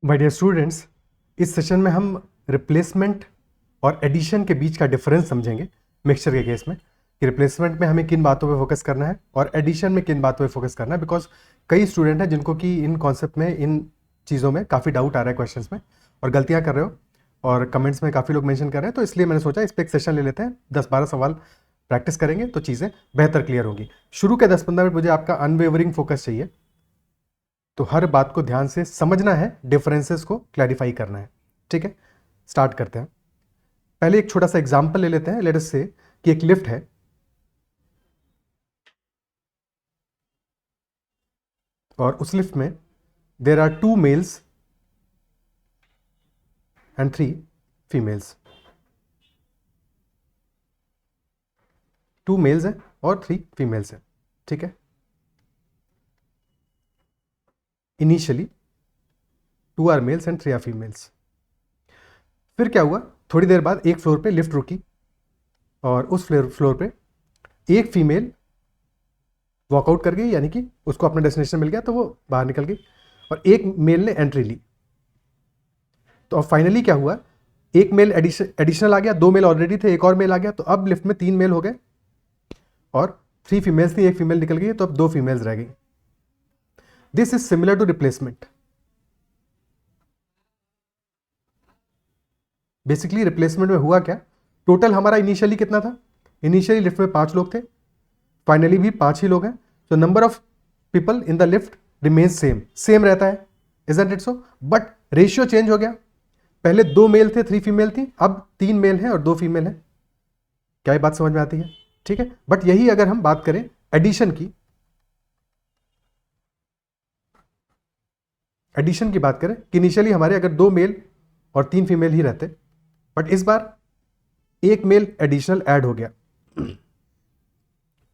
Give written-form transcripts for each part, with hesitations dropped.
My dear students, इस session में हम रिप्लेसमेंट और एडिशन के बीच का डिफरेंस समझेंगे मिक्सचर के केस में कि रिप्लेसमेंट में हमें किन बातों पे फोकस करना है और एडिशन में किन बातों पे फोकस करना है। बिकॉज कई स्टूडेंट हैं जिनको कि इन कॉन्सेप्ट में, इन चीज़ों में काफ़ी डाउट आ रहा है क्वेश्चंस में और गलतियां कर रहे हो और कमेंट्स में काफ़ी लोग मेंशन कर रहे हैं। तो इसलिए मैंने सोचा इस पर एक सेशन ले लेते हैं, 10-12 सवाल प्रैक्टिस करेंगे तो चीज़ें बेहतर क्लियर होंगी। शुरू के 10-15 मिनट मुझे आपका अनवेवरिंग फोकस चाहिए, तो हर बात को ध्यान से समझना है, डिफरेंसेस को क्लैरिफाई करना है। ठीक है, स्टार्ट करते हैं। पहले एक छोटा सा एग्जांपल ले लेते हैं। लेट अस से कि एक लिफ्ट है और उस लिफ्ट में there are 2 males and 3 females. 2 males हैं और 3 फीमेल्स हैं। ठीक है, initially 2 are males and 3 are females. फिर क्या हुआ, थोड़ी देर बाद एक फ्लोर पे लिफ्ट रुकी और उस फ्लोर पे एक फीमेल वॉकआउट कर गई, यानी कि उसको अपना डेस्टिनेशन मिल गया तो वो बाहर निकल गई और एक मेल ने एंट्री ली। तो अब फाइनली क्या हुआ, एक मेल एडिशनल आ गया, 2 मेल ऑलरेडी थे, एक और मेल आ गया, तो अब लिफ्ट में 3 मेल हो गए और 3 फीमेल्स थी, एक फीमेल निकल गई, तो अब 2 फीमेल्स रह गई। This is similar to replacement. Basically replacement में हुआ क्या, टोटल हमारा इनिशियली कितना था, इनिशियली लिफ्ट में 5 लोग थे, फाइनली भी 5 ही लोग हैं। तो number of people in the lift remains same रहता है, isn't it so? But ratio change हो गया, पहले 2 मेल थे 3 फीमेल थी, अब 3 मेल हैं और 2 फीमेल हैं। क्या ये बात समझ में आती है? ठीक है, बट यही अगर हम बात करें एडिशन की, एडिशन की बात करें कि इनिशियली हमारे अगर 2 मेल और 3 फीमेल ही रहते, बट इस बार एक मेल एडिशनल ऐड हो गया।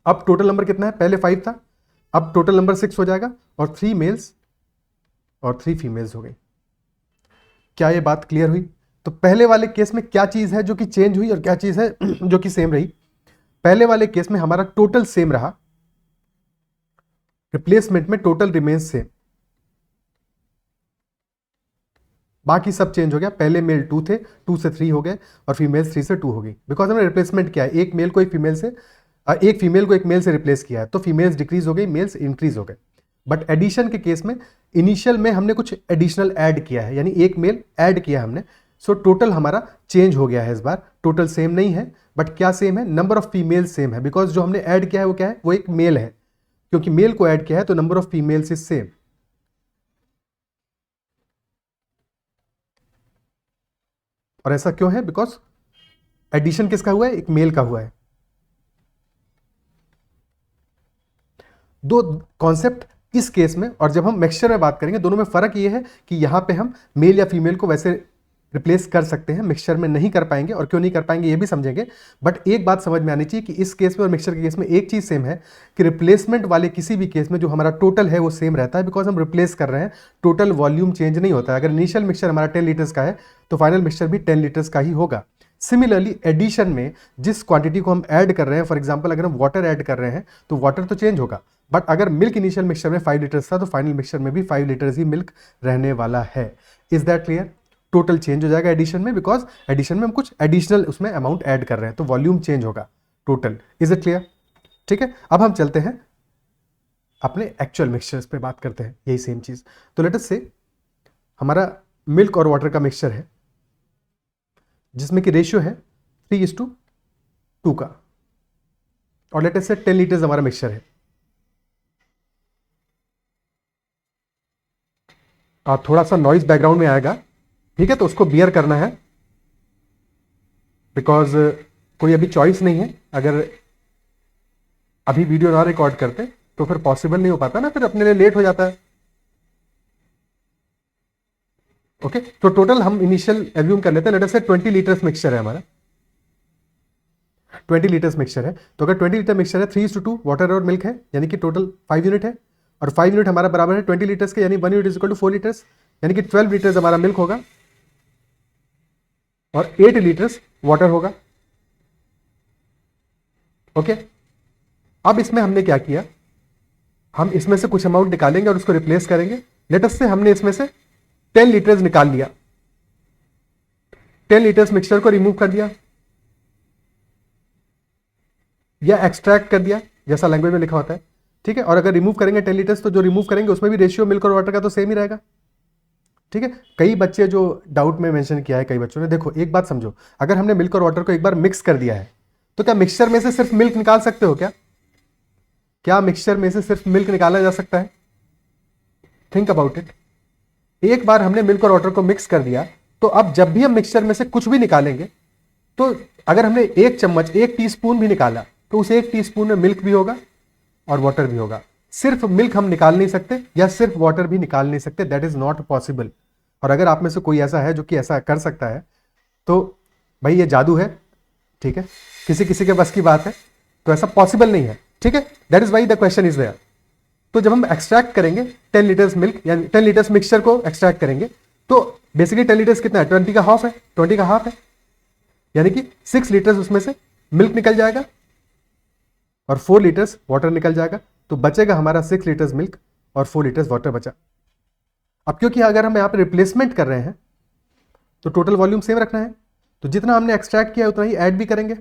अब टोटल नंबर कितना है, पहले 5 था, अब टोटल नंबर 6 हो जाएगा और 3 मेल्स और 3 फीमेल्स हो गई। क्या ये बात क्लियर हुई? तो पहले वाले केस में क्या चीज है जो कि चेंज हुई और क्या चीज है जो कि सेम रही? पहले वाले केस में हमारा टोटल सेम रहा, रिप्लेसमेंट में टोटल रिमेन्स सेम, बाकी सब चेंज हो गया। पहले मेल 2 थे, 2 से 3 हो गए और फीमेल्स 3 से 2 हो गई, बिकॉज हमने रिप्लेसमेंट किया है, एक मेल को एक फीमेल से, एक फीमेल को एक मेल से रिप्लेस किया है, तो फीमेल्स डिक्रीज हो गई, मेल्स इंक्रीज हो गए। बट एडिशन के केस में इनिशियल में हमने कुछ एडिशनल ऐड किया है, यानी एक मेल ऐड किया हमने, सो टोटल हमारा चेंज हो गया है। इस बार टोटल सेम नहीं है, बट क्या सेम है, नंबर ऑफ फीमेल सेम है, बिकॉज जो हमने ऐड किया है वो क्या है, वो एक मेल है, क्योंकि मेल को ऐड किया है तो number of females is same. और ऐसा क्यों है, बिकॉज एडिशन किसका हुआ है, एक मेल का हुआ है। दो कॉन्सेप्ट इस केस में, और जब हम मिक्सचर में बात करेंगे दोनों में फर्क ये है कि यहां पे हम मेल या फीमेल को वैसे रिप्लेस कर सकते हैं, मिक्सचर में नहीं कर पाएंगे, और क्यों नहीं कर पाएंगे ये भी समझेंगे। बट एक बात समझ में आनी चाहिए कि इस केस में और मिक्सचर के केस में एक चीज सेम है कि रिप्लेसमेंट वाले किसी भी केस में जो हमारा टोटल है वो सेम रहता है, बिकॉज हम रिप्लेस कर रहे हैं, टोटल वॉल्यूम चेंज नहीं होता है। अगर इनिशियल मिक्सचर हमारा 10 लीटर्स का है तो फाइनल मिक्सचर भी 10 लीटर्स का ही होगा। सिमिलरली एडिशन में जिस क्वांटिटी को हम ऐड कर रहे हैं, फॉर एग्जांपल अगर हम वाटर ऐड कर रहे हैं तो वाटर तो चेंज होगा, बट अगर मिल्क इनिशियल मिक्सचर में 5 लीटर्स था तो फाइनल मिक्सचर में भी 5 लीटर्स ही मिल्क रहने वाला है। Is that clear? Total change हो जाएगा एडिशन में, बिकॉज एडिशन में हम कुछ एडिशनल उसमें अमाउंट ऐड कर रहे हैं, तो वॉल्यूम चेंज होगा टोटल। Is it clear? ठीक है, अब हम चलते हैं अपने एक्चुअल मिक्सचर्स पे बात करते हैं, यही सेम चीज। तो लेट अस से हमारा मिल्क और वाटर का मिक्सचर है जिसमें कि रेशियो है 3:2 का, और लेट अस से 10 लीटर्स हमारा मिक्सचर है। थोड़ा सा नॉइज बैकग्राउंड में आएगा, ठीक है, तो उसको बियर करना है, बिकॉज कोई अभी चॉइस नहीं है। अगर अभी वीडियो ना रिकॉर्ड करते तो फिर पॉसिबल नहीं हो पाता ना, फिर अपने लिए लेट हो जाता है। ओके, तो टोटल हम इनिशियल एज्यूम कर लेते हैं, लेट अस से 20 लीटर्स मिक्सचर है हमारा, 20 लीटर्स मिक्सचर है। तो अगर 20 लीटर मिक्सचर है, 3:2 वाटर और मिल्क है, यानी कि टोटल 5 यूनिट है, और 5 यूनिट हमारा बराबर है 20 लीटर्स के, यानी 1 unit is equal to 4 litres, यानी कि 12 लीटर्स हमारा मिल्क होगा और 8 लीटर्स वाटर होगा। ओके, अब इसमें हमने क्या किया, हम इसमें से कुछ अमाउंट निकालेंगे और उसको रिप्लेस करेंगे। लेट अस से हमने इसमें से 10 लीटर्स निकाल लिया, 10 लीटर्स मिक्सचर को रिमूव कर दिया या एक्सट्रैक्ट कर दिया, जैसा लैंग्वेज में लिखा होता है, ठीक है। और अगर रिमूव करेंगे 10 लीटर्स, तो जो रिमूव करेंगे उसमें भी रेशियो मिल्क और वाटर का तो सेम ही रहेगा, ठीक है। कई बच्चे जो डाउट में मेंशन किया है कई बच्चों ने, देखो एक बात समझो, अगर हमने मिल्क और वाटर को एक बार मिक्स कर दिया है तो क्या मिक्सचर में से सिर्फ मिल्क निकाल सकते हो? क्या मिक्सचर में से सिर्फ मिल्क निकाला जा सकता है? Think about it. एक बार हमने मिल्क और वाटर को मिक्स कर दिया, तो अब जब भी हम मिक्सचर में से कुछ भी निकालेंगे, तो अगर हमने एक चम्मच, 1 टीस्पून भी निकाला, तो उस 1 टीस्पून में मिल्क भी होगा और वाटर भी होगा। सिर्फ मिल्क हम निकाल नहीं सकते या सिर्फ वाटर भी निकाल नहीं सकते, दैट इज नॉट पॉसिबल। और अगर आप में से कोई ऐसा है जो कि ऐसा कर सकता है, तो भाई ये जादू है, ठीक है, किसी किसी के बस की बात है, तो ऐसा पॉसिबल नहीं है, ठीक है। That is why the question is there. तो जब हम एक्सट्रैक्ट करेंगे 10 लीटर्स मिल्क या 10 लीटर्स मिक्सचर को एक्सट्रैक्ट करेंगे, तो बेसिकली 10 लीटर्स कितना है? 20 का हाफ है, 20 का हाफ है, यानी कि 6 लीटर्स उसमें से मिल्क निकल जाएगा और 4 लीटर्स वाटर निकल जाएगा, तो बचेगा हमारा 6 लीटर्स मिल्क और 4 लीटर्स वाटर बचा। अब क्योंकि अगर हम यहाँ पे रिप्लेसमेंट कर रहे हैं तो टोटल वॉल्यूम सेम रखना है, तो जितना हमने एक्सट्रैक्ट किया उतना ही ऐड भी करेंगे,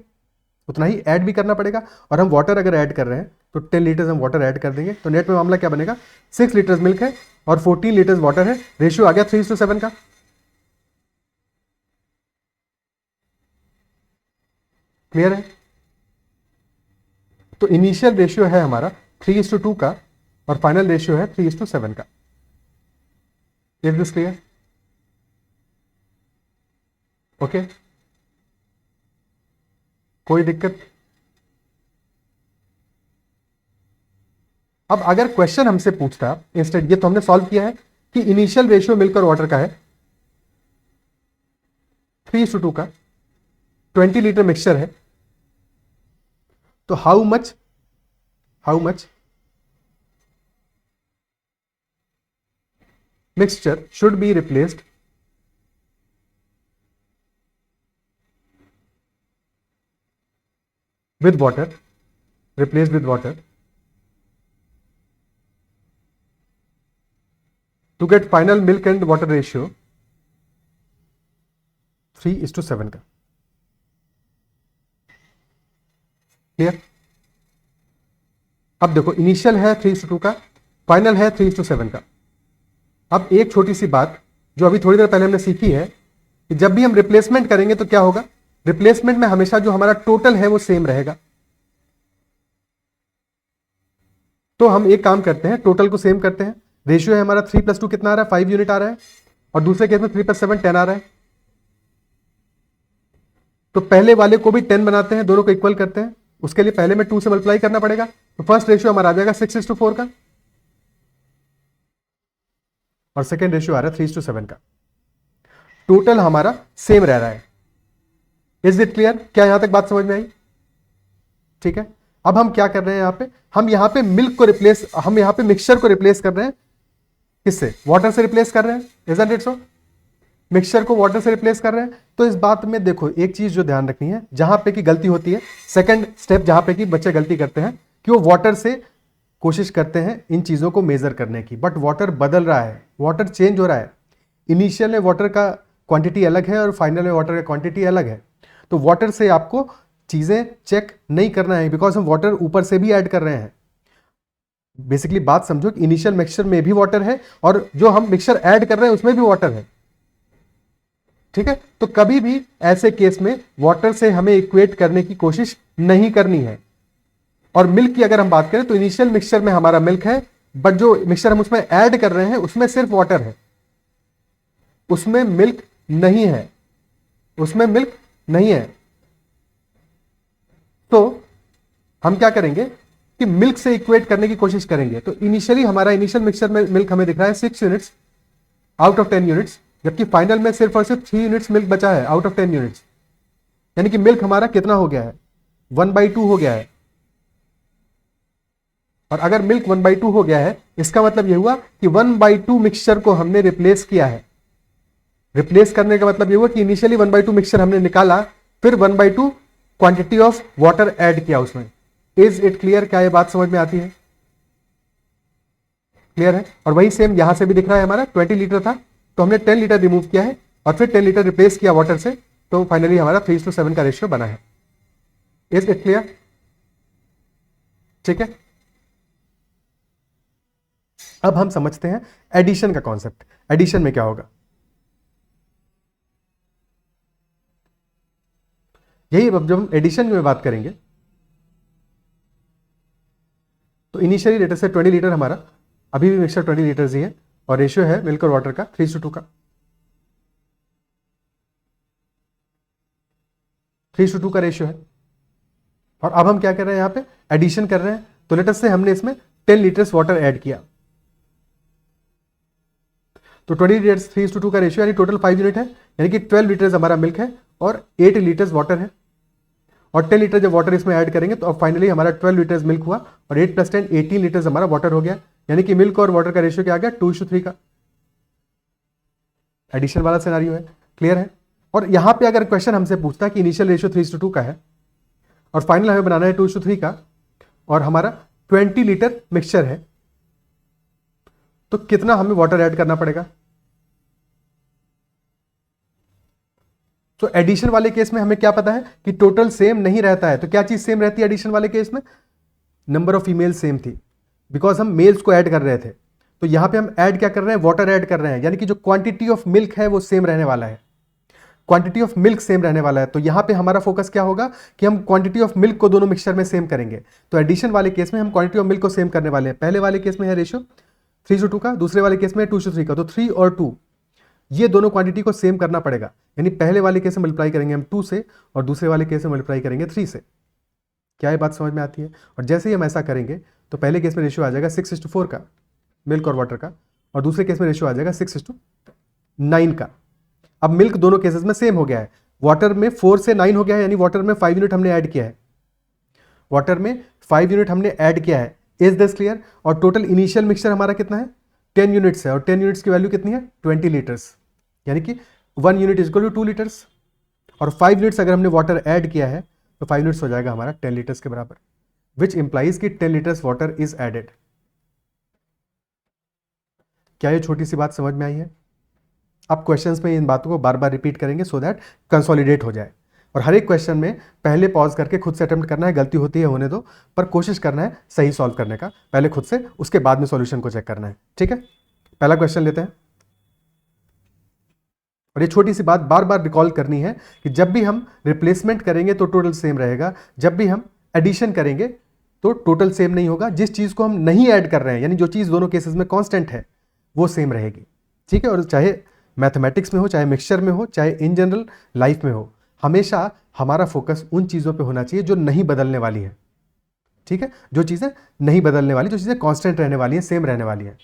उतना ही ऐड भी करना पड़ेगा। और हम वाटर अगर ऐड कर रहे हैं तो 10 लीटर्स हम वाटर ऐड कर देंगे, तो नेट में मामला क्या बनेगा? 6 लीटर्स मिल्क है और 14 लीटर्स वाटर है, रेशियो आ गया 3:7 का। क्लियर है? तो इनिशियल रेशियो है हमारा 3:2 का और फाइनल रेशियो है 3:7 का। Is this clear? ओके, कोई दिक्कत? अब अगर क्वेश्चन हमसे पूछता इंस्टेंट, ये तो हमने सॉल्व किया है कि इनिशियल रेशियो मिल्क और वाटर का है 3:2 का, 20 लीटर मिक्सचर है, तो how much mixture should be replaced with water, replaced with water to get final milk and water ratio 3:7 का। क्लियर? अब देखो इनिशियल है 3:2 का, फाइनल है 3:7 का। अब एक छोटी सी बात जो अभी थोड़ी देर पहले हमने सीखी है कि जब भी हम रिप्लेसमेंट करेंगे तो क्या होगा? रिप्लेसमेंट में हमेशा जो हमारा टोटल है वो सेम रहेगा। तो हम एक काम करते हैं, टोटल को सेम करते हैं। रेशियो है हमारा 3+2 कितना आ रहा है? 5 यूनिट आ रहा है, और दूसरे केस में 3+7 10 आ रहा है। तो पहले वाले को भी 10 बनाते हैं, दोनों को इक्वल करते हैं। उसके लिए पहले में 2 से मल्टीप्लाई करना पड़ेगा, तो फर्स्ट रेशियो हमारा आ जाएगा 6:4 का और सेकेंड रेशियो आ रहा है 3:7 का। टोटल हमारा सेम रह रहा है। Is it clear? क्या यहां तक बात समझ में आई? ठीक है। अब हम क्या कर रहे हैं हम यहां पे मिल्क को रिप्लेस, हम यहां पे मिक्सचर को रिप्लेस कर रहे हैं किससे? वाटर से रिप्लेस कर रहे हैं। Isn't it so? मिक्सचर को वाटर से रिप्लेस कर रहे हैं। तो इस बात में देखो एक चीज जो ध्यान रखनी है, जहां पे की गलती होती है, सेकंड स्टेप जहां पे की बच्चे गलती करते हैं कि वो वाटर से कोशिश करते हैं इन चीजों को मेजर करने की, बट वाटर बदल रहा है, वाटर चेंज हो रहा है। इनिशियल में वाटर का क्वांटिटी अलग है और फाइनल में वाटर का क्वांटिटी अलग है। तो वाटर से आपको चीजें चेक नहीं करना है, बिकॉज हम वाटर ऊपर से भी ऐड कर रहे हैं। बेसिकली बात समझो कि इनिशियल मिक्सचर में भी वाटर है और जो हम मिक्सचर ऐड कर रहे हैं उसमें भी वाटर है। ठीक है, तो कभी भी ऐसे केस में वाटर से हमें इक्वेट करने की कोशिश नहीं करनी है। और मिल्क की अगर हम बात करें तो इनिशियल मिक्सचर में हमारा मिल्क है, बट जो मिक्सचर हम उसमें ऐड कर रहे हैं उसमें सिर्फ वाटर है, उसमें मिल्क नहीं है, उसमें मिल्क नहीं है। तो हम क्या करेंगे कि मिल्क से इक्वेट करने की कोशिश करेंगे। तो इनिशियली हमारा इनिशियल मिक्सचर में मिल्क हमें दिख रहा है 6 यूनिट्स आउट ऑफ 10 यूनिट्स, जबकि फाइनल में सिर्फ और सिर्फ 3 यूनिट्स मिल्क बचा है आउट ऑफ 10 यूनिट्स। यानी कि मिल्क हमारा कितना हो गया है? 1/2 हो गया है। और अगर मिल्क 1/2 हो गया है, इसका मतलब यह हुआ कि 1/2 मिक्सचर को हमने रिप्लेस किया है। रिप्लेस करने का मतलब यह हुआ कि इनिशियली 1/2 मिक्सचर हमने निकाला, फिर 1/2 क्वांटिटी ऑफ वाटर ऐड किया उसमें। Is it clear? क्या यह बात समझ में आती है? क्लियर है? और वही सेम यहां से भी दिख रहा है, हमारा 20 लीटर था, तो हमने 10 लीटर रिमूव किया है और फिर 10 लीटर रिप्लेस किया वाटर से, तो फाइनली हमारा 3:7 का रेशियो बना है। Is it clear? ठीक है, अब हम समझते हैं एडिशन का कॉन्सेप्ट। एडिशन में क्या होगा, यही अब जब हम एडिशन में बात करेंगे तो इनिशियली लेटर से 20 लीटर हमारा, अभी भी मिक्सचर 20 लीटर ही है और रेशियो है मिल्क और वाटर का 3:2 का, 3:2 का रेशियो है। और अब हम क्या कर रहे हैं, यहां पे एडिशन कर रहे हैं। तो लेटर से हमने इसमें 10 लीटर्स वाटर ऐड किया, तो 20 लीटर्स 3:2 का रेशियो, यानी टोटल 5 यूनिट है, यानी कि 12 लीटर्स हमारा मिल्क है और 8 लीटर्स वाटर है। और 10 लीटर जब वाटर इसमें ऐड करेंगे तो अब फाइनली हमारा 12 लीटर्स मिल्क हुआ और 8 + 10 18 लीटर्स हमारा वाटर हो गया, यानी कि मिल्क और वाटर का रेशियो क्या आ गया, 2:3 का। एडिशन वाला सिनेरियो है, क्लियर है। और यहां पे अगर क्वेश्चन हमसे पूछता है कि इनिशियल रेशियो 3:2 का है और फाइनल हमें बनाना है 2:3 का और हमारा 20 लीटर मिक्सचर है, तो कितना हमें वाटर ऐड करना पड़ेगा। तो एडिशन वाले केस में हमें क्या पता है कि टोटल सेम नहीं रहता है। तो क्या चीज सेम रहती है एडिशन वाले केस में, नंबर ऑफ फीमेल सेम थी, बिकॉज हम मेल्स को ऐड कर रहे थे। तो यहां पे हम ऐड क्या कर रहे हैं, वाटर ऐड कर रहे हैं, यानी कि जो क्वांटिटी ऑफ मिल्क है वो सेम रहने वाला है, क्वांटिटी ऑफ मिल्क सेम रहने वाला है। तो यहां पे हमारा फोकस क्या होगा कि हम क्वांटिटी ऑफ मिल्क को दोनों मिक्सचर में सेम करेंगे। तो एडिशन वाले केस में हम क्वांटिटी ऑफ मिल्क को सेम करने वाले हैं। पहले वाले केस में है रेशियो 3:2 का, दूसरे वाले केस में 2:3 का। तो 3 और 2 ये दोनों क्वांटिटी को सेम करना पड़ेगा, यानी पहले वाले केस में मल्टीप्लाई करेंगे हम 2 से और दूसरे वाले केस में मल्टीप्लाई करेंगे 3 से। क्या ये बात समझ में आती है? और जैसे ही हम ऐसा करेंगे तो पहले केस में रेशियो आ जाएगा 6:4 का मिल्क और वाटर का, और दूसरे केस में रेशियो आ जाएगा 6:9 का। अब मिल्क दोनों केसेस में सेम हो गया है, वाटर में 4 से 9 हो गया है, यानी वाटर में 5 यूनिट हमने ऐड किया है, वाटर में 5 यूनिट हमने ऐड किया है। Is this clear? और टोटल इनिशियल मिक्सचर हमारा कितना है, 10 यूनिट्स है, और 10 यूनिट्स की वैल्यू कितनी है, 20 लीटर्स, यानी कि 1 unit is equal to 2 litres. और 5 यूनिट्स अगर हमने वाटर ऐड किया है तो 5 यूनिट्स हो जाएगा हमारा 10 लीटर्स के बराबर, विच इंप्लाइज कि 10 लीटर्स वाटर इज एडेड। क्या ये छोटी सी बात समझ में आई है? आप क्वेश्चंस में इन बातों को बार बार रिपीट करेंगे सो दैट कंसोलिडेट हो जाए। और हर एक क्वेश्चन में पहले पॉज करके खुद से अटेम्प्ट करना है, गलती होती है होने दो, पर कोशिश करना है सही सॉल्व करने का, पहले खुद से, उसके बाद में सॉल्यूशन को चेक करना है। ठीक है, पहला क्वेश्चन लेते हैं। और ये छोटी सी बात बार बार रिकॉल करनी है कि जब भी हम रिप्लेसमेंट करेंगे तो टोटल सेम रहेगा, जब भी हम एडिशन करेंगे तो टोटल सेम नहीं होगा। जिस चीज को हम नहीं ऐड कर रहे हैं, यानी जो चीज दोनों केसेस में कांस्टेंट है, वो सेम रहेगी। ठीक है, और चाहे मैथमेटिक्स में हो, चाहे मिक्सचर में हो, चाहे इन जनरल लाइफ में हो, हमेशा हमारा फोकस उन चीज़ों पे होना चाहिए जो नहीं बदलने वाली है। ठीक है, जो चीज़ें नहीं बदलने वाली, जो चीज़ें कांस्टेंट रहने वाली हैं, सेम रहने वाली है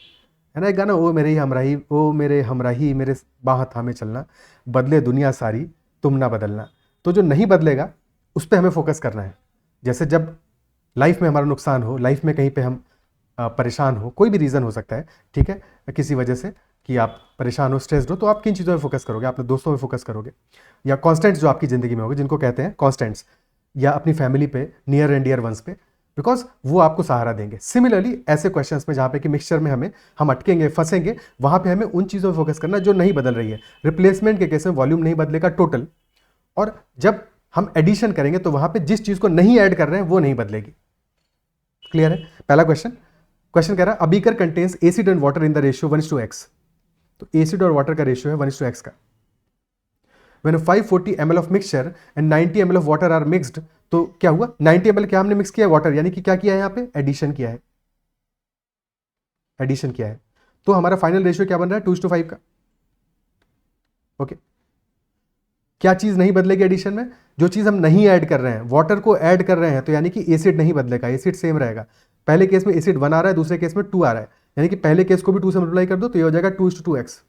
ना। एक गाना, ओ मेरे हमराही, ओ मेरे हमराही, मेरे बाह थामे चलना, बदले दुनिया सारी तुम ना बदलना। तो जो नहीं बदलेगा उस पर हमें फोकस करना है। जैसे जब लाइफ में हमारा नुकसान हो, लाइफ में कहीं पे हम परेशान हो, कोई भी रीज़न हो सकता है, ठीक है, किसी वजह से कि आप परेशान हो, स्ट्रेस्ड हो, तो आप किन चीज़ों में फोकस करोगे? अपने दोस्तों में फोकस करोगे, या कॉन्स्टेंट्स जो आपकी ज़िंदगी में होंगे जिनको कहते हैं कॉन्स्टेंट्स, या अपनी फैमिली पे, नियर एंड डियर वंस पे, बिकॉज वो आपको सहारा देंगे। सिमिलरली ऐसे क्वेश्चंस में जहाँ पे कि मिक्सचर में हम अटकेंगे, फंसेंगे, वहाँ पे हमें उन चीज़ों में फोकस करना जो नहीं बदल रही है। रिप्लेसमेंट के केस में वॉल्यूम नहीं बदलेगा टोटल, और जब हम एडिशन करेंगे तो वहाँ पे जिस चीज़ को नहीं ऐड कर रहे हैं वो नहीं बदलेगी। क्लियर है? पहला क्वेश्चन कह रहा है a beaker contains acid and water in the ratio 1:x। तो एसिड और वाटर का रेशियो है 1:x का। When 540 ml of mixture and 90 ml of water are mixed, तो क्या हुआ, 90 ml क्या हमने मिक्स किया है, वाटर, यानी कि क्या किया है यहाँ पे, एडिशन किया है, एडिशन किया है। तो हमारा फाइनल रेशियो क्या बन रहा है, 2:5 का। ओके, क्या चीज नहीं बदलेगी एडिशन में, जो चीज हम नहीं ऐड कर रहे हैं, वाटर को ऐड कर रहे हैं, तो यानी कि एसिड नहीं बदलेगा, एसिड सेम रहेगा। पहले केस में एसिड 1 आ रहा है, दूसरे केस में 2 आ रहा है, यानी कि पहले केस को भी 2 से मल्टीप्लाई कर दो तो ये हो जाएगा 2:2x।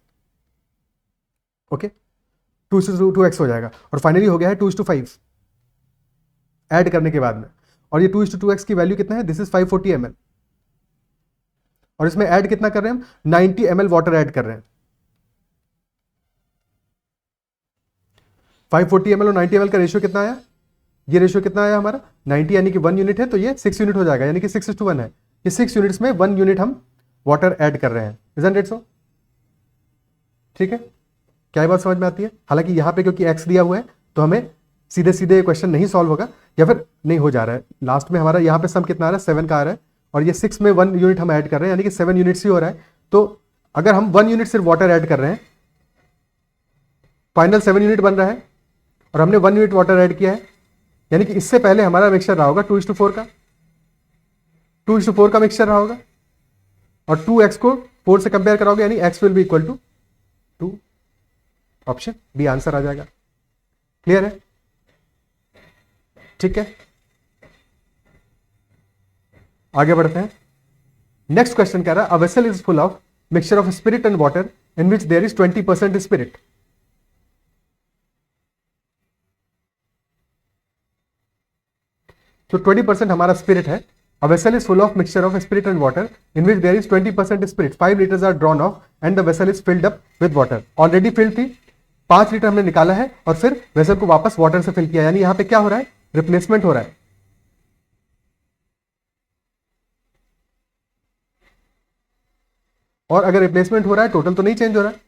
ओके, 2:2x हो जाएगा, और फाइनली हो गया है 2:5 ऐड करने के बाद में। और ये 2:2x की वैल्यू कितना है, दिस इज 540 ml, और इसमें ऐड कितना कर रहे हैं हम, 90 ml वाटर ऐड कर रहे हैं। 540 ml और 90 ml का रेशियो कितना आया, ये रेशियो कितना आया हमारा 90, यानी कि 1 यूनिट है, तो ये 6 यूनिट हो जाएगा, यानी कि 6:1 है। ये 6 यूनिट्स में 1 यूनिट हम वाटर ऐड कर रहे हैं, इजंट इट सो? ठीक है, क्या ये बात समझ में आती है? हालांकि यहाँ पे क्योंकि एक्स दिया हुआ है तो हमें सीधे सीधे क्वेश्चन नहीं सॉल्व होगा, या फिर नहीं हो जा रहा है। लास्ट में हमारा यहाँ पे सम कितना आ रहा है, 7 का आ रहा है, और ये 6 में 1 यूनिट हम ऐड कर रहे हैं, यानी कि 7 यूनिट्स ही हो रहा है। तो अगर हम 1 यूनिट सिर्फ वाटर ऐड कर रहे हैं, फाइनल 7 यूनिट बन रहा है, और हमने 1 यूनिट वाटर ऐड किया है, यानी कि इससे पहले हमारा मिक्सचर रहा होगा 2:4 का, 2:4 का मिक्सचर रहा होगा, और 2x को 4 से कंपेयर कराओगे, यानी x will be equal to 2। Option B answer आ जाएगा। क्लियर है? ठीक है, आगे बढ़ते हैं। नेक्स्ट क्वेश्चन कह रहा है, a vessel is full of mixture of spirit and water in which there is 20% spirit. तो 20% हमारा स्पिरिट है। A vessel is full of mixture of spirit and water in which there is 20% spirit. 5 liters are drawn off and the vessel is filled up with water. Already filled थी, 5 litre हमने निकाला है और फिर vessel को वापस water से fill किया, यानी यहां पे क्या हो रहा है, रिप्लेसमेंट हो रहा है। और अगर रिप्लेसमेंट हो रहा है, टोटल तो नहीं चेंज हो रहा है,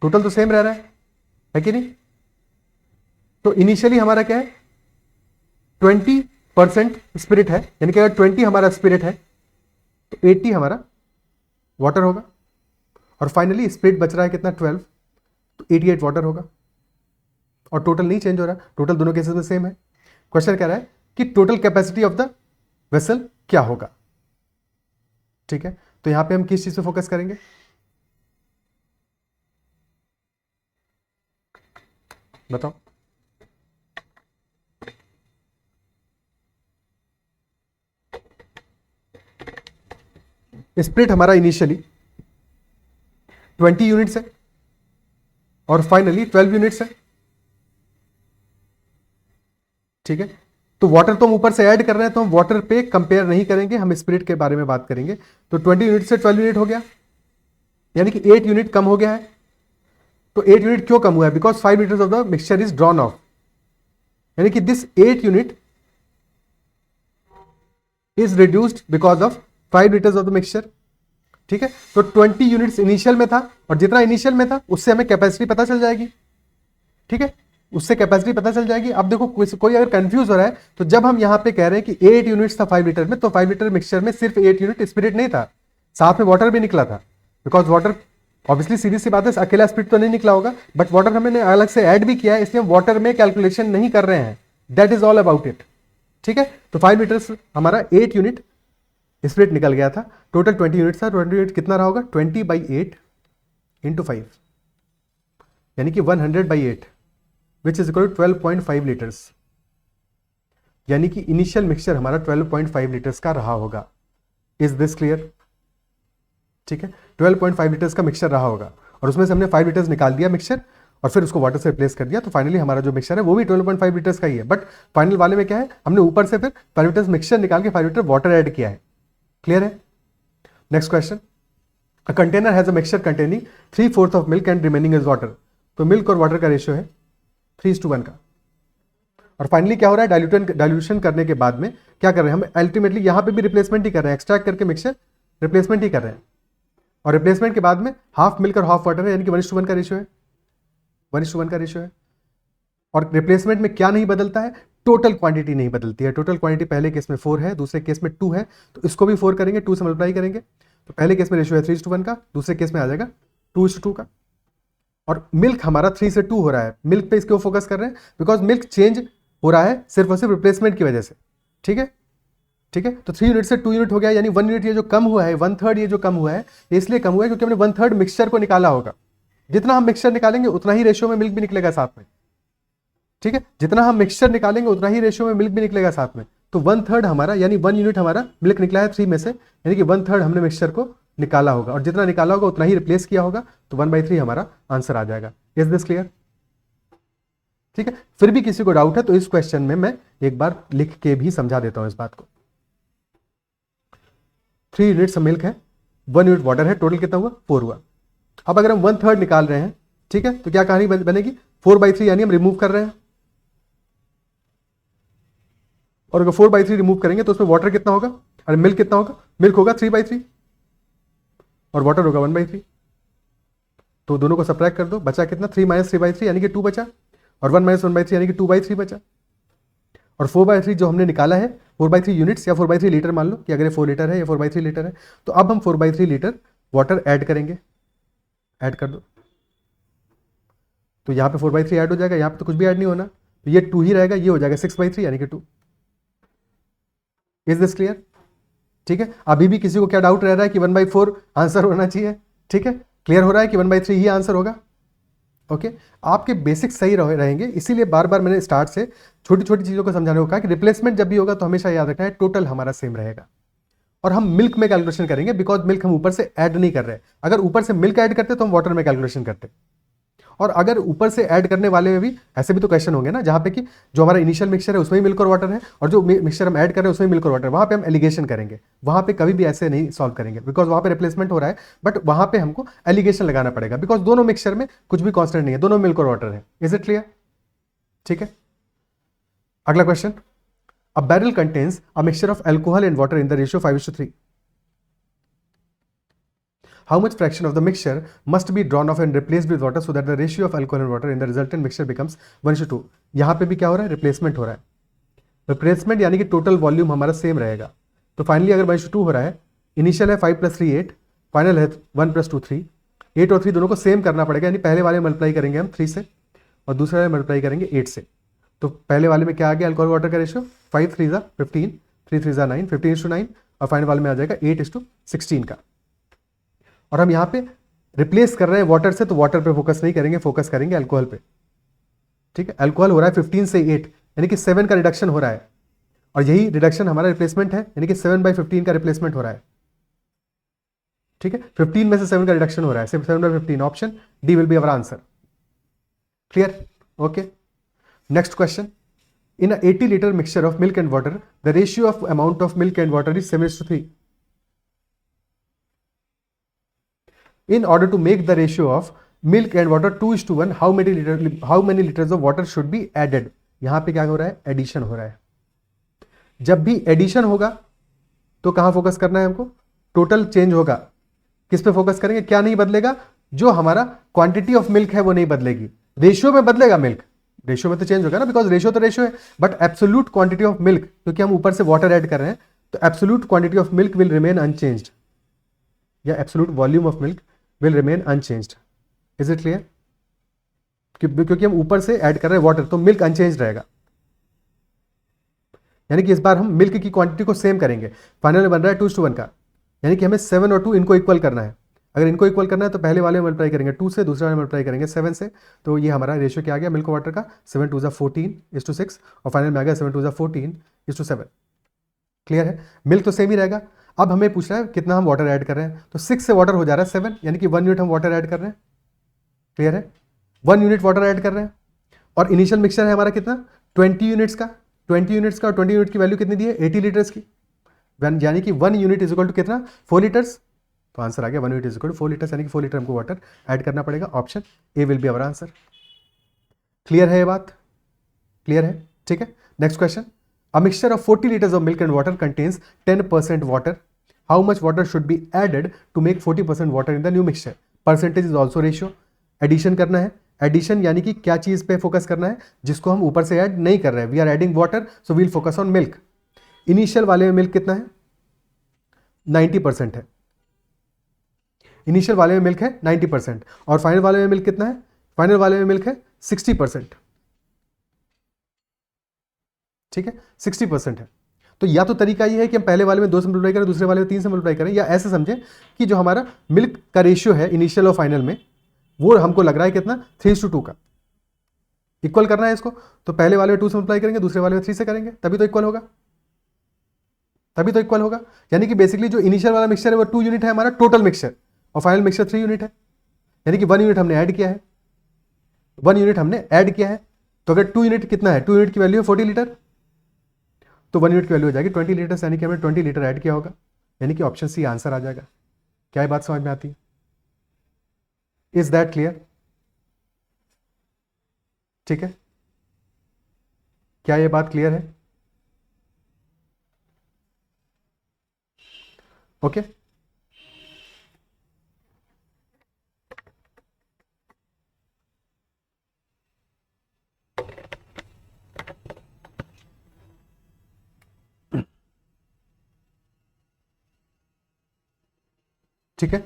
टोटल तो सेम रह रहा है कि नहीं? तो इनिशियली हमारा क्या है, 20% स्पिरिट है, यानी कि अगर 20 हमारा स्पिरिट है तो 80 हमारा वाटर होगा, और फाइनली स्पिरिट बच रहा है कितना, 12, तो 88 वाटर होगा, और टोटल नहीं चेंज हो रहा, टोटल दोनों केसेस में सेम है। क्वेश्चन कह रहा है कि total capacity of the vessel क्या होगा। ठीक है, तो यहां पे हम किस चीज पे फोकस करेंगे, बताओ? स्पिरिट हमारा इनिशियली 20 यूनिट्स है और फाइनली 12 यूनिट्स है। ठीक है, तो वाटर तो हम ऊपर से ऐड कर रहे हैं, तो हम वाटर पे कंपेयर नहीं करेंगे, हम स्पिरिट के बारे में बात करेंगे। तो 20 यूनिट से 12 यूनिट हो गया, यानी कि 8 यूनिट कम हो गया है। तो 8 यूनिट क्यों कम हुआ है, because 5 litres of the mixture is drawn of, यानी कि this 8 unit is reduced because of 5 litres of the mixture. ठीक है, तो 20 यूनिट्स इनिशियल में था, और जितना इनिशियल में था उससे हमें कैपेसिटी पता चल जाएगी। ठीक है, उससे कैपेसिटी पता चल जाएगी। अब देखो कोई अगर कंफ्यूज हो रहा है, तो जब हम यहां पे कह रहे हैं कि 8 यूनिट्स था 5 लीटर में, तो 5 लीटर मिक्सचर में सिर्फ 8 यूनिट स्पिरिट नहीं था, साथ में वाटर भी निकला था, बिकॉज वाटर ऑब्वियसली सीधी सी बात है, अकेला स्पिरिट तो नहीं निकला होगा, बट वाटर हमने अलग से ऐड भी किया है, इसलिए हम वाटर में कैलकुलेशन नहीं कर रहे हैं। That is all about it. ठीक है, तो 5 लीटर्स हमारा 8 यूनिट स्पिरिट निकल गया था, टोटल 20 यूनिट था। 20 यूनिट कितना रहा होगा, 20/8 इंटू 5, यानी कि 100/8 which is equal to 12.5 litres, यानी कि इनिशियल मिक्सचर हमारा 12.5 लीटर्स का रहा होगा। Is this clear? ठीक है, 12.5 लीटर्स का मिक्सचर रहा होगा, और उसमें से हमने 5 लीटर्स निकाल दिया मिक्सचर, और फिर उसको वाटर से रिप्लेस कर दिया, तो फाइनली हमारा जो मिक्सचर है वो भी 12.5 लीटर्स का ही है। बट फाइनल वाले में क्या है, हमने ऊपर से फिर 5 लीटर्स मिक्सचर निकाल के 5 लीटर वाटर ऐड किया है। क्लियर है? Next question, a container has a mixture containing 3/4 of milk and remaining is water. तो मिल्क और वाटर का रेशियो है 3:1 का, और फाइनली क्या हो रहा है, डाइल्यूशन करने के बाद में क्या कर रहे हैं हम, अल्टीमेटली यहां पे भी रिप्लेसमेंट ही कर रहे हैं, एक्सट्रैक्ट करके मिक्सचर रिप्लेसमेंट ही कर रहे हैं, और रिप्लेसमेंट के बाद में हाफ मिल्क और हाफ वाटर है, यानी कि 1:1 का रेशियो है, 1:1 का रेशियो है। और रिप्लेसमेंट में क्या नहीं बदलता है, टोटल क्वांटिटी नहीं बदलती है। टोटल क्वांटिटी पहले केस में 4 है, दूसरे केस में 2 है, तो इसको भी 4 करेंगे, 2 से मल्टीप्लाई करेंगे, तो पहले केस में रेशियो है 3:1 का, दूसरे केस में आ जाएगा 2:2 का। और मिल्क हमारा 3 से 2 हो रहा है, मिल्क पे इसको फोकस कर रहे हैं, बिकॉज मिल्क चेंज हो रहा है सिर्फ और सिर्फ रिप्लेसमेंट की वजह से। ठीक है, ठीक है, तो 3 यूनिट से 2 यूनिट हो गया, यानी 1 यूनिट ये जो कम हुआ है, 1/3 ये जो कम हुआ है, इसलिए कम हुआ है क्योंकि हमने 1/3 मिक्सचर को निकाला होगा। जितना हम मिक्सचर निकालेंगे उतना ही रेशियो में मिल्क भी निकलेगा साथ में। ठीक है, जितना हम मिक्सचर निकालेंगे उतना ही रेशियो में मिल्क भी निकलेगा साथ में। तो 1/3 हमारा, यानी 1 यूनिट हमारा मिल्क निकला है 3 में से, यानी कि 1/3 हमने मिक्सचर को निकाला होगा, और जितना निकाला होगा उतना ही रिप्लेस किया होगा, तो 1/3 हमारा आंसर आ जाएगा। Is this clear? ठीक है, फिर भी किसी को डाउट है तो इस क्वेश्चन में मैं एक बार लिख के भी समझा देता हूं इस बात को। 3 यूनिट्स मिल्क है, 1 यूनिट वाटर है, टोटल कितना हुआ, 4 हुआ। अब अगर हम 1/3 निकाल रहे हैं, ठीक है, तो क्या कहानी बनेगी, 4/3, यानी हम रिमूव कर रहे हैं, और अगर 4/3 रिमूव करेंगे तो उसमें वाटर कितना होगा, और मिल्क कितना होगा, मिल्क होगा 3/3 और वाटर होगा 1/3। तो दोनों को सब्ट्रैक्ट कर दो, बचा कितना 3 माइनस 3/3 यानी कि 2 बचा, और 1 माइनस 1/3 यानी कि 2/3 बचा, और 4/3 जो हमने निकाला है 4/3 यूनिट्स या 4/3 लीटर मान लो कि अगर ये 4 लीटर है या 4/3 लीटर है, तो अब हम 4/3 लीटर वाटर ऐड करेंगे, ऐड कर दो। तो यहाँ पे 4/3 ऐड हो जाएगा, यहाँ पे तो कुछ भी ऐड नहीं होना, तो ये 2 ही रहेगा, ये हो जाएगा 6/3 यानी कि 2। Is this clear? ठीक है, अभी भी किसी को क्या डाउट रह रहा है कि 1/4 आंसर होना चाहिए? ठीक है, क्लियर हो रहा है कि 1/3 ही आंसर होगा? ओके, आपके बेसिक्स सही रहेंगे, इसीलिए बार बार मैंने स्टार्ट से छोटी छोटी चीज़ों को समझाने को कहा कि रिप्लेसमेंट जब भी होगा तो हमेशा याद रखना है टोटल हमारा सेम रहेगा। और हम मिल्क में कैलकुलेशन करेंगे, बिकॉज मिल्क हम ऊपर से ऐड नहीं कर रहे। अगर ऊपर से मिल्क ऐड करते तो हम वाटर में कैलकुलेशन करते। और अगर ऊपर से ऐड करने वाले में भी ऐसे भी तो क्वेश्चन होंगे ना, जहां पे कि जो हमारा इनिशियल मिक्सचर है उसमें ही मिल्क और वाटर है, और जो मिक्सचर हम ऐड कर रहे हैं उसमें मिल्क और वाटर, वहां पे हम एलिगेशन करेंगे। वहां पे कभी भी ऐसे नहीं सॉल्व करेंगे, बिकॉज वहां पे रिप्लेसमेंट हो रहा है, बट वहां पे हमको एलिगेशन लगाना पड़ेगा, बिकॉज दोनों मिक्सचर में कुछ भी कॉन्स्टेंट नहीं है, दोनों मिल्क और वाटर है। Is it clear? ठीक है, अगला question. A barrel contains a mixture of alcohol and water in the ratio 5:3। How much fraction of the mixture must be drawn off and replaced with water so that the ratio of alcohol and water in the resultant mixture becomes 1:2? यहाँ पे भी क्या हो रहा है? Replacement हो रहा है। रिप्लेसमेंट यानी कि टोटल वॉल्यूम हमारा सेम रहेगा। तो फाइनली अगर 1:2 हो रहा है, इनिशियल है 5 + 3 8, फाइनल है 1 + 2 3, 8 और 3 दोनों को सेम करना पड़ेगा, यानी पहले वाले मल्टीप्लाई करेंगे हम 3 से और दूसरे वाले मल्टीप्लाई करेंगे 8 से। तो पहले वाले में क्या आ गया अल्कोहल वाटर का रेशियो? 5 3 15, 3 3 9, 15:9, और फाइनल वाले में आ जाएगा 8:16 का। और हम यहाँ पे रिप्लेस कर रहे हैं वाटर से, तो वाटर पे फोकस नहीं करेंगे, फोकस करेंगे अल्कोहल पे। ठीक है, अल्कोहल हो रहा है 15 से 8, यानी कि 7 का रिडक्शन हो रहा है, और यही रिडक्शन हमारा रिप्लेसमेंट है, यानी कि 7/15 का रिप्लेसमेंट हो रहा है। ठीक है, 15 में से 7 का रिडक्शन हो रहा है, 7/15, option D will be our answer. Clear? Okay, next question. In a 80 litre mixture of milk and water the ratio of amount of milk and water is 7:3। In order to make the ratio of milk and water 2:1, how many liters of water should be added? यहां पे क्या हो रहा है? Addition हो रहा है। जब भी एडिशन होगा तो कहां फोकस करना है हमको? टोटल चेंज होगा, किस पे फोकस करेंगे? क्या नहीं बदलेगा? जो हमारा क्वांटिटी ऑफ मिल्क है वो नहीं बदलेगी, रेशियो में बदलेगा मिल्क, रेशियो में तो चेंज होगा ना, बिकॉज रेशियो तो रेशियो है, but absolute quantity of milk, क्योंकि हम ऊपर से वाटर ऐड कर रहे हैं, तो absolute quantity of milk will remain unchanged, या absolute volume of milk will remain unchanged. Is it clear? क्योंकि हम ऊपर से ऐड कर रहे हैं वाटर, तो मिल्क अनचेंज रहेगा, यानी कि इस बार हम मिल्क की क्वांटिटी को सेम करेंगे। फाइनल में बन रहा है 2:1 का, यानी कि हमें 7 और 2 इनको इक्वल करना है। अगर इनको इक्वल करना है तो पहले वाले में मल्टीप्लाई करेंगे 2 से, दूसरे वाले में मल्टीप्लाई करेंगे 7 से, तो ये हमारा रेशियो क्या आ गया मिल्क वाटर का? 7 2 14:6, और फाइनल में आ गया 7 2 14:7। क्लियर है? मिल्क तो सेम ही रहेगा। अब हमें पूछ रहा है कितना हम वाटर ऐड कर रहे हैं, तो 6 से वाटर हो जा रहा है 7, यानी कि 1 यूनिट हम वाटर ऐड कर रहे हैं। क्लियर है? 1 यूनिट वाटर ऐड कर रहे हैं, और इनिशियल मिक्सचर है हमारा कितना? 20 यूनिट्स का, 20 यूनिट्स का, और 20 यूनिट की वैल्यू कितनी दी है? 80 लीटर्स की, यानी कि 1 यूनिट इज इक्वल टू कितना? 4 लीटर्स। तो आंसर आ गया 1 unit is equal to 4 litres, यानी कि 4 लीटर हमको वाटर ऐड करना पड़ेगा। Option A will be our answer. Clear है ये बात? क्लियर है? ठीक है, next question. A mixture of 40 litres of milk and water contains 10% water, how much water should be added to make 40% water in the new mixture? Percentage is also ratio. Addition करना है, addition यानी कि क्या चीज पे focus करना है? जिसको हम ऊपर से ऐड नहीं कर रहे हैं, we are adding water, so we'll focus on milk. Initial वाले में मिल्क कितना है? 90% है, इनिशियल वाले में मिल्क है 90%, और फाइनल वाले में मिल्क कितना है? फाइनल वाले में मिल्क है 60%। ठीक है, 60% है। तो या तो तरीका ये है कि हम पहले वाले में 2 से मल्टीप्लाई करें, दूसरे वाले में 3 से मल्टीप्लाई करें, या ऐसे समझें कि जो हमारा मिल्क का रेशियो है इनिशियल और फाइनल में, वो हमको लग रहा है कितना? 3:2 का। इक्वल करना है इसको, तो पहले वाले में 2 से मल्टीप्लाई करेंगे, दूसरे वाले में 3 से करेंगे, तभी तो इक्वल होगा, तभी तो इक्वल होगा। यानी कि बेसिकली जो इनिशियल वाला मिक्सचर है वो 2 यूनिट है हमारा टोटल मिक्सचर, और फाइनल मिक्सचर 3 यूनिट है, यानी कि 1 यूनिट हमने ऐड किया है, 1 यूनिट हमने ऐड किया है। तो अगर 2 यूनिट कितना है? 2 यूनिट की वैल्यू है 40 लीटर, तो 1 यूनिट की वैल्यू हो जाएगी 20 लीटर, यानी कि हमने 20 लीटर ऐड किया होगा, यानी कि ऑप्शन सी आंसर आ जाएगा। क्या ये बात समझ में आती है? Is that clear? ठीक है, क्या ये बात क्लियर है? ओके, ठीक है।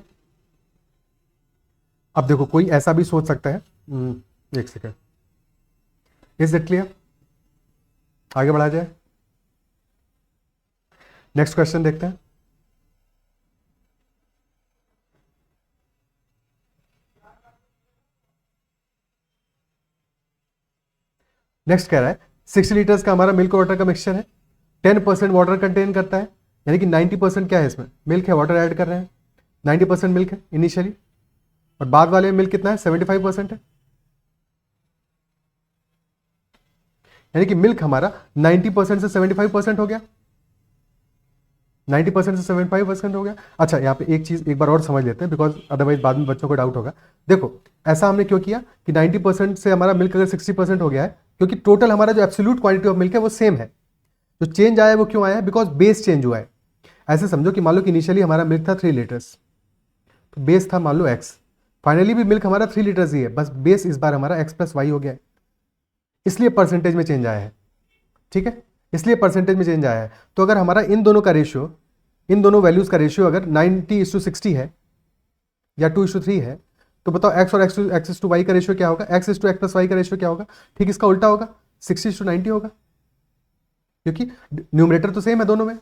अब देखो कोई ऐसा भी सोच सकता है, एक सेकेंड, इज इट क्लियर? आगे बढ़ा जाए, नेक्स्ट क्वेश्चन देखते हैं। नेक्स्ट कह रहा है 60 लीटर्स का हमारा मिल्क वाटर का मिक्सचर है, 10% वाटर कंटेन करता है, यानी कि 90% क्या है इसमें, मिल्क है, वाटर ऐड कर रहे हैं, 90% मिल्क है इनिशियली, और बाद वाले में मिल्क कितना है, 75% है, यानी कि मिल्क हमारा 90% से 75% हो गया, 90% से 75% हो गया। अच्छा यहाँ पे एक चीज एक बार और समझ लेते हैं, बिकॉज अदरवाइज बाद में बच्चों को डाउट होगा। देखो ऐसा हमने क्यों किया कि 90% से हमारा मिल्क अगर 60% हो गया है, क्योंकि टोटल हमारा जो एब्सोल्यूट क्वांटिटी ऑफ मिल्क है वो सेम है। जो चेंज आया है वो क्यों आया है, बिकॉज बेस चेंज हुआ है। ऐसे समझो कि मान लो कि इनिशियली हमारा मिल्क था 3 लीटर्स, तो बेस था मान लो x, फाइनली भी मिल्क हमारा 3 लीटर्स ही है, बस बेस इस बार हमारा x प्लस वाई हो गया है, इसलिए परसेंटेज में चेंज आया है। ठीक है, इसलिए परसेंटेज में चेंज आया है। तो अगर हमारा इन दोनों का रेशियो, इन दोनों वैल्यूज का रेशियो अगर 90:60 है या 2:3 है, तो बताओ x और x टू वाई का रेशियो क्या होगा, x to x plus y का रेशियो क्या होगा, ठीक इसका उल्टा होगा, 60:90 होगा, क्योंकि न्यूमरेटर तो सेम है दोनों में।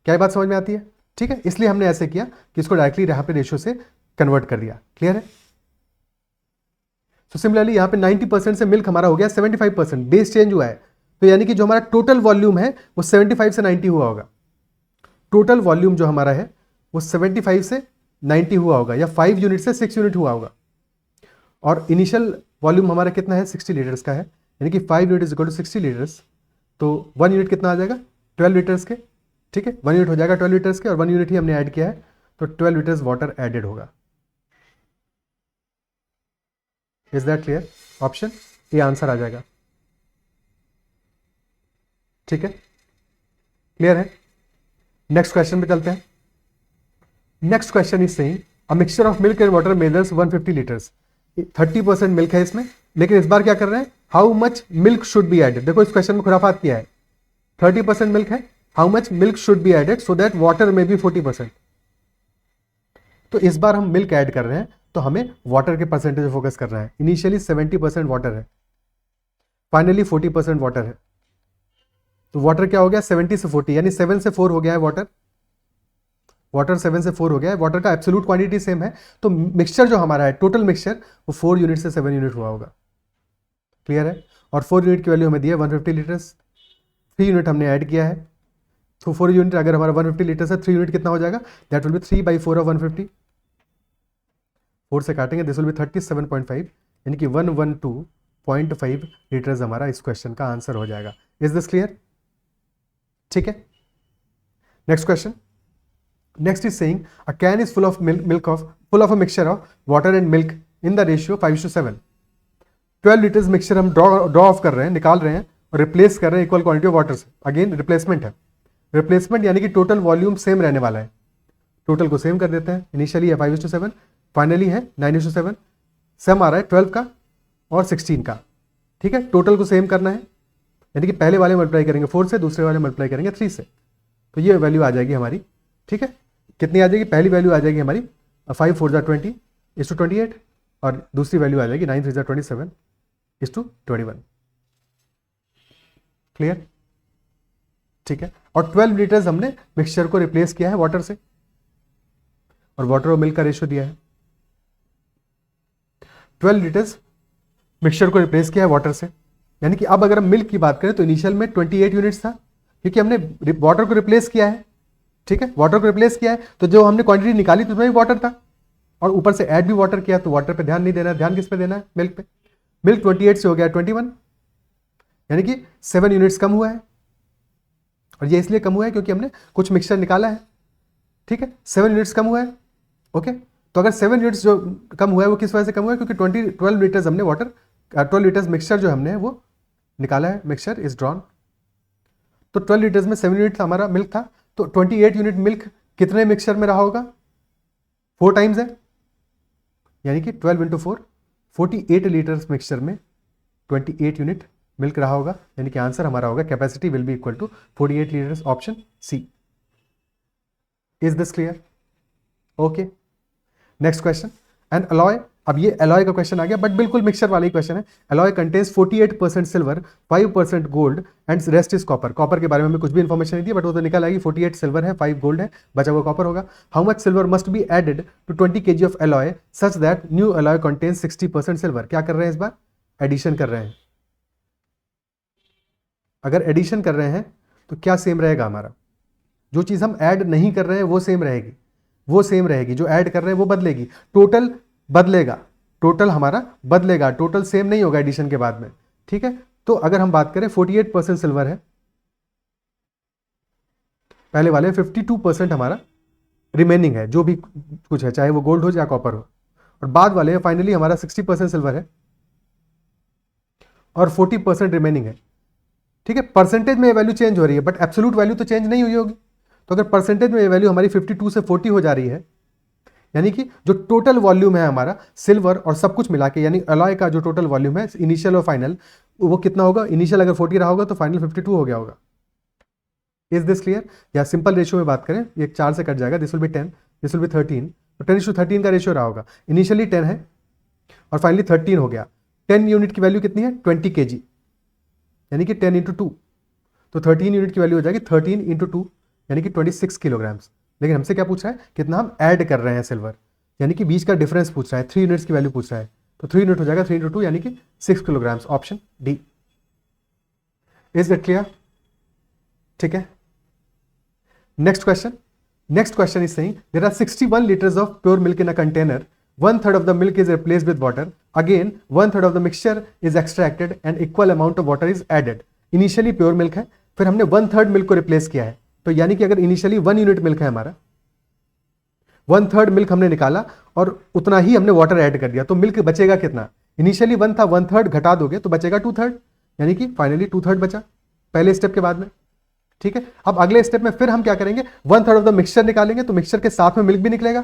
क्या बात समझ में आती है? ठीक है, इसलिए हमने ऐसे किया कि इसको डायरेक्टली यहां पे रेशियो से कन्वर्ट कर दिया। क्लियर है? तो सिमिलरली यहां पे 90% से मिल्क हमारा हो गया 75%, बेस चेंज हुआ है, तो यानी कि जो हमारा टोटल वॉल्यूम है वो 75 से 90 हुआ होगा। टोटल वॉल्यूम जो हमारा है वो 75 से 90 हुआ होगा, या 5 यूनिट से 6 यूनिट हुआ होगा। और इनिशियल वॉल्यूम हमारा कितना है, 60 लीटर्स का है, यानी कि 5 unit is equal to 60 litres, तो 1 यूनिट कितना आ जाएगा, 12 लीटर्स के। ठीक है, 1 यूनिट हो जाएगा 12 लीटर्स के, और 1 यूनिट ही हमने ऐड किया है, तो 12 लीटर्स वाटर एडेड होगा। Is that clear? Option A answer आ जाएगा। ठीक है, क्लियर है? नेक्स्ट क्वेश्चन पे चलते हैं। Next question is saying a mixture of milk and water measures 150 litres. 30% milk है इसमें, लेकिन इस बार क्या कर रहे हैं, how much milk should be added. देखो इस क्वेश्चन में खुराफात किया है, 30% मिल्क है, how much milk should be added so that water में बी 40%। तो इस बार हम मिल्क ऐड कर रहे हैं, तो हमें वाटर के परसेंटेज फोकस करना है। इनिशियली 70% वाटर है, फाइनली 40% वाटर है, तो वाटर क्या हो गया, 70 से 40, यानी 7 से 4 हो गया है वाटर। वाटर 7 से 4 हो गया है, वाटर का एब्सोल्यूट क्वांटिटी सेम है, तो मिक्सचर जो हमारा है, टोटल मिक्सचर, वो 4 यूनिट से 7 यूनिट हुआ होगा। क्लियर है? और 4 यूनिट की वैल्यू हमें दी है 150 लीटर्स, 3 यूनिट हमने ऐड किया है, तो 4 यूनिट अगर हमारा 150 लीटर्स है, 3 यूनिट कितना हो जाएगा, दैट विल बी 3/4 ऑफ 150। 4 से काटेंगे, दिस विल बी 37.5, यानी कि 112.5 लीटर्स हमारा इस क्वेश्चन का आंसर हो जाएगा। Is this clear? ठीक है, next question. Next is saying a can is full of a mixture of water and milk in the ratio 5:7। 12 litres mixture हम ड्रॉ ऑफ कर रहे हैं, निकाल रहे हैं, और रिप्लेस कर रहे हैं इक्वल क्वांटिटी ऑफ वाटर से। अगेन रिप्लेसमेंट है, रिप्लेसमेंट यानी कि टोटल वॉल्यूम सेम रहने वाला है, टोटल को सेम कर देते हैं। इनिशियली है 5:7, फाइनली है 9:7, सम आ रहा है 12 का और 16 का। ठीक है, टोटल को सेम करना है, यानी कि पहले वाले मल्टीप्लाई करेंगे 4 से, दूसरे वाले मल्टीप्लाई करेंगे 3 से, तो ये वैल्यू आ जाएगी हमारी। ठीक है, कितनी आ जाएगी, पहली वैल्यू आ जाएगी हमारी 5 4 20 इज टू 28, और दूसरी वैल्यू आ जाएगी 9 3 27 इज टू 21। क्लियर? ठीक है, और 12 लीटर्स हमने मिक्सचर को रिप्लेस किया है वाटर से, और वाटर और मिल्क का रेशियो दिया है। 12 लीटर्स मिक्सचर को रिप्लेस किया है वाटर से, यानी कि अब अगर हम मिल्क की बात करें तो इनिशियल में 28 यूनिट्स था, क्योंकि हमने वाटर को रिप्लेस किया है। ठीक है, वाटर को रिप्लेस किया है, तो जो हमने क्वांटिटी निकाली तो उसमें भी वाटर था, और ऊपर से ऐड भी वाटर किया, तो वाटर पे ध्यान नहीं देना है, ध्यान किस पे देना है, मिल्क पे। मिल्क 28 से हो गया 21, यानी कि 7 यूनिट्स कम हुआ है, और ये इसलिए कम हुआ है क्योंकि हमने कुछ मिक्सचर निकाला है। ठीक है, 7 यूनिट्स कम हुआ है। ओके, तो अगर 7 यूनिट्स जो कम हुआ है वो किस वजह से कम हुआ है, क्योंकि 12 लीटर्स हमने 12 लीटर्स मिक्सचर जो हमने वो निकाला है, मिक्सचर इज ड्रॉन। तो 12 लीटर्स में 7 यूनिट हमारा मिल्क था, तो 28 यूनिट मिल्क कितने मिक्सचर में रहा होगा, 4 टाइम्स है, यानी कि 12 इंटू 4, 48 लीटर्स मिक्सचर में 28 यूनिट मिल्क रहा होगा, यानी कि आंसर हमारा होगा capacity will be equal to 48 litres, option C. Is this clear? Okay, next question, an alloy, अब ये अलॉय का क्वेश्चन आ गया बट बिल्कुल मिक्सचर वाला ही क्वेश्चन है। Alloy contains 48% silver, 5% gold and rest is copper. Copper के बारे में हमें कुछ भी इंफॉर्मेशन नहीं दी बट वो तो निकल आएगी, 48 सिल्वर है, 5 गोल्ड है, बचा हुआ कॉपर होगा। How much silver must be added to 20 kg of alloy such that new alloy contains 60% silver. क्या कर रहे हैं इस बार? एडिशन कर रहे हैं। अगर एडिशन कर रहे हैं तो क्या सेम रहेगा हमारा? जो चीज़ हम ऐड नहीं कर रहे हैं वो सेम रहेगी, वो सेम रहेगी, जो ऐड कर रहे हैं वो बदलेगी, टोटल बदलेगा, टोटल हमारा बदलेगा, टोटल सेम नहीं होगा एडिशन के बाद में। ठीक है, तो अगर हम बात करें 48% सिल्वर है पहले वाले, 52% हमारा रिमेनिंग है, जो भी कुछ है चाहे वो गोल्ड हो या कॉपर हो, और बाद वाले फाइनली हमारा 60% सिल्वर है और 40% रिमेनिंग है। ठीक है, परसेंटेज में ये वैल्यू चेंज हो रही है बट एब्सोल्यूट वैल्यू तो चेंज नहीं हुई होगी। तो अगर परसेंटेज में ये वैल्यू हमारी 52 से 40 हो जा रही है, यानी कि जो टोटल वॉल्यूम है हमारा सिल्वर और सब कुछ मिला के, यानी अलॉय का जो टोटल वॉल्यूम है इनिशियल और फाइनल, वो कितना होगा? इनिशियल अगर 40 रहा होगा तो फाइनल 52 हो गया होगा। Is this clear? या सिंपल रेशियो में बात करें, ये 4 से कट जाएगा, this will be 10, this will be 13, तो 10:13 का रेशियो रहा होगा। इनिशियली 10 है और फाइनली 13 हो गया। 10 यूनिट की वैल्यू कितनी है? 20 kg, यानी कि 10 × 2, तो 13 यूनिट की वैल्यू हो जाएगी 13 × 2, यानी कि 26 किलोग्राम्स। लेकिन हमसे क्या पूछ रहा है? कितना हम ऐड कर रहे हैं सिल्वर, यानी कि बीच का डिफरेंस पूछ रहा है, 3 यूनिट्स की वैल्यू पूछ रहा है, तो 3 यूनिट हो जाएगा 3 × 2, यानी कि 6 kilograms, option D. Is it clear? ठीक है, next question. Next question is saying there are 61 liters of pure milk in a container. 1/3 of the milk is replaced with water. Again, 1/3 of the mixture is extracted and equal amount of water is added. Initially pure milk है, फिर हमने 1/3 milk को replace किया है, तो यानी कि अगर इनिशियली 1 यूनिट मिल्क है हमारा, 1/3 मिल्क हमने निकाला और उतना ही हमने वाटर ऐड कर दिया, तो मिल्क बचेगा कितना? इनिशियली 1 था, 1/3 घटा दोगे तो बचेगा 2/3, यानी कि फाइनली 2/3 बचा पहले स्टेप के बाद में। ठीक है, अब अगले स्टेप में फिर हम क्या करेंगे? 1/3 ऑफ द मिक्सचर निकालेंगे, तो मिक्सचर के साथ में मिल्क भी निकलेगा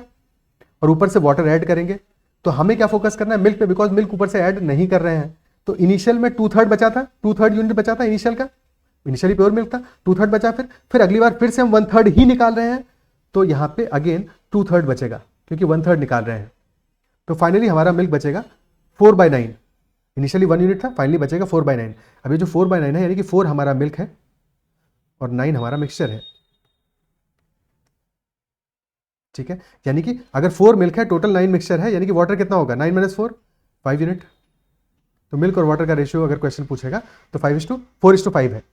और ऊपर से वाटर ऐड करेंगे। तो हमें क्या फोकस करना है? मिल्क पे, बिकॉज मिल्क ऊपर से ऐड नहीं कर रहे हैं। तो इनिशियल में 2/3 बचा था, 2/3 यूनिट बचा था इनिशियल का, इनिशियली प्योर मिल्क था, 2/3 बचा, फिर अगली बार फिर से हम 1/3 ही निकाल रहे हैं, तो यहां पे अगेन 2/3 बचेगा क्योंकि 1/3 निकाल रहे हैं। तो फाइनली हमारा मिल्क बचेगा 4/9। इनिशियली 1 यूनिट था, फाइनली बचेगा 4/9। अभी जो 4/9 है, यानी कि 4 हमारा मिल्क है और 9 हमारा मिक्सचर है। ठीक है, यानी कि अगर 4 मिल्क है, टोटल 9 मिक्सचर है, यानी कि वाटर कितना होगा? 9 - 4, 5 यूनिट। तो मिल्क और वाटर का रेशियो अगर क्वेश्चन पूछेगा तो 4:5 है।